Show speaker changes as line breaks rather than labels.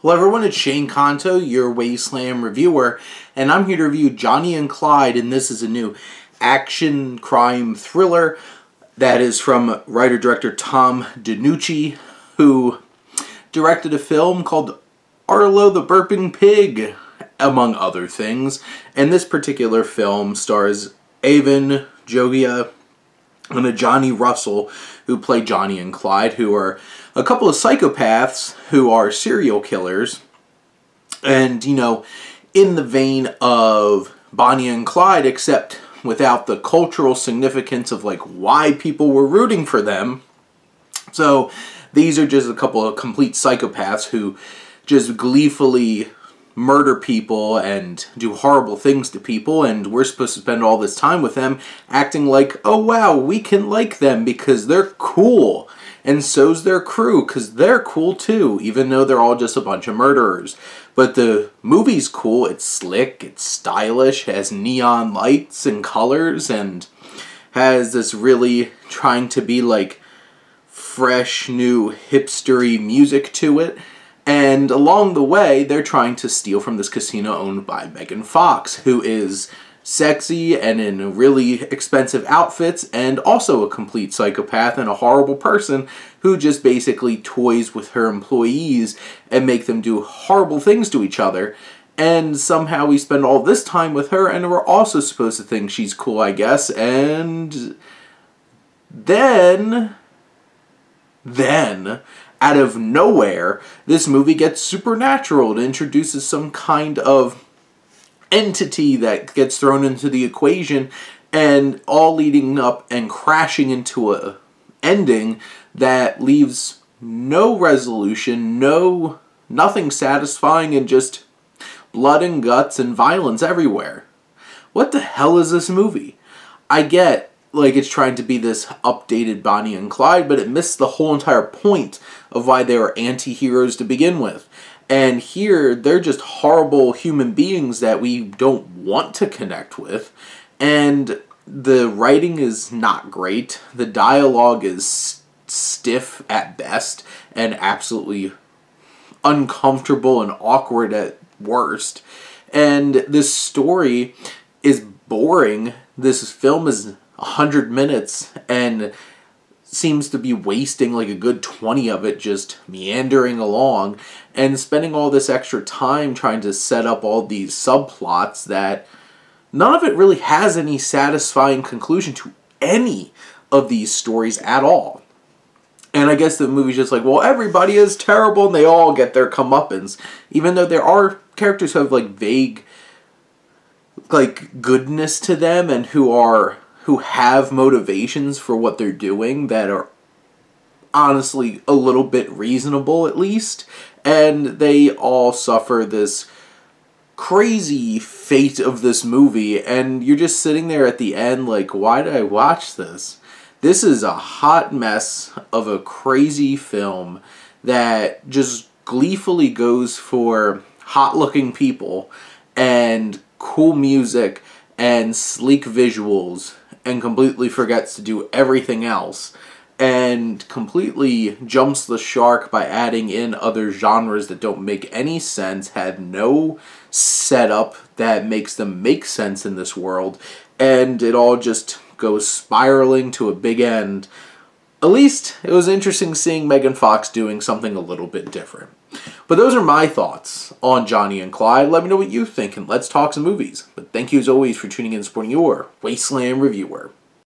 Hello everyone, it's Shane Kanto, your Wasteland reviewer, and I'm here to review Johnny and Clyde, and this is a new action crime thriller that is from writer-director Tom DeNucci, who directed a film called Arlo the Burping Pig, among other things. And this particular film stars Avon Jogia and a Johnny Russell, who play Johnny and Clyde, who are a couple of psychopaths who are serial killers. And, you know, in the vein of Bonnie and Clyde, except without the cultural significance of, like, why people were rooting for them. So, these are just a couple of complete psychopaths who just gleefully murder people and do horrible things to people, and we're supposed to spend all this time with them acting like, oh wow, we can like them because they're cool. And so's their crew, because they're cool too, even though they're all just a bunch of murderers. But the movie's cool, it's slick, it's stylish, has neon lights and colors, and has this really trying to be like fresh, new, hipstery music to it. And along the way, they're trying to steal from this casino owned by Megan Fox, who is sexy and in really expensive outfits, and also a complete psychopath and a horrible person who just basically toys with her employees and make them do horrible things to each other. And somehow we spend all this time with her, and we're also supposed to think she's cool, I guess. And then, out of nowhere, this movie gets supernatural. It introduces some kind of entity that gets thrown into the equation, and all leading up and crashing into a ending that leaves no resolution, nothing satisfying, and just blood and guts and violence everywhere. What the hell is this movie? I get, like, it's trying to be this updated Bonnie and Clyde, but it missed the whole entire point of why they were anti-heroes to begin with. And here, they're just horrible human beings that we don't want to connect with. And the writing is not great. The dialogue is stiff at best and absolutely uncomfortable and awkward at worst. And this story is boring. This film is 100 minutes and seems to be wasting like a good 20 of it just meandering along and spending all this extra time trying to set up all these subplots that none of it really has any satisfying conclusion to any of these stories at all. And I guess the movie's just like, well, everybody is terrible and they all get their comeuppance, even though there are characters who have like vague like goodness to them and who have motivations for what they're doing that are honestly a little bit reasonable, at least. And they all suffer this crazy fate of this movie, and you're just sitting there at the end like, why did I watch this? This is a hot mess of a crazy film that just gleefully goes for hot-looking people and cool music and sleek visuals, and completely forgets to do everything else, and completely jumps the shark by adding in other genres that don't make any sense, had no setup that makes them make sense in this world, and it all just goes spiraling to a big end. At least, it was interesting seeing Megan Fox doing something a little bit different. But those are my thoughts on Johnny and Clyde. Let me know what you think, and let's talk some movies. But thank you as always for tuning in and supporting your Wasteland reviewer.